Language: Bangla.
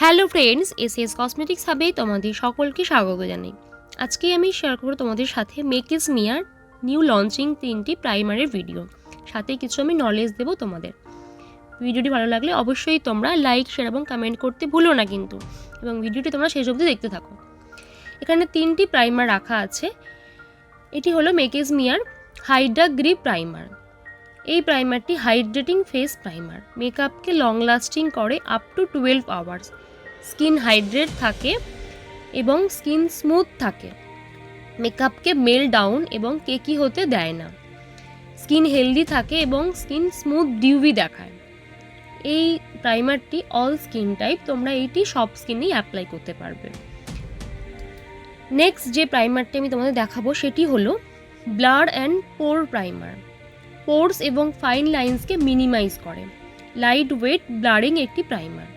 হ্যালো ফ্রেন্ডস, এসএস কসমেটিক্স হাবে তোমাদের সকলকে স্বাগত জানাই। আজকে আমি শেয়ার করব তোমাদের সাথে মেকিস মিয়ার নিউ লঞ্চিং 3টি প্রাইমারের ভিডিও, সাথে কিছু আমি নলেজ দেবো তোমাদের। ভিডিওটি ভালো লাগলে অবশ্যই তোমরা লাইক, শেয়ার এবং কমেন্ট করতে ভুলো না কিন্তু, এবং ভিডিওটি তোমরা শেষ অবধি দেখতে থাকো। এখানে 3টি প্রাইমার রাখা আছে। এটি হলো মেকিস মিয়ার হাইড্রা গ্রিপ প্রাইমার। এই প্রাইমারটি হাইড্রেটিং ফেস প্রাইমার, মেকআপকে লং লাস্টিং করে up to 12 hours. Skin hydrate থাকে এবং স্কিন স্মুথ থাকে, মেকআপকে মেল ডাউন এবং কেকি হতে দেয় না। স্কিন হেলদি থাকে এবং স্কিন স্মুথ ডিউভি দেখায়। এই প্রাইমারটি অল স্কিন টাইপ, তোমরা এইটি সব স্কিনেই অ্যাপ্লাই করতে পারবে। নেক্সট যে প্রাইমারটি আমি তোমাদের দেখাবো সেটি হলো ব্লার অ্যান্ড পোর প্রাইমার। পোর্স এবং ফাইন লাইন্সকে মিনিমাইজ করে, লাইট ওয়েট ব্লারিং একটি প্রাইমার।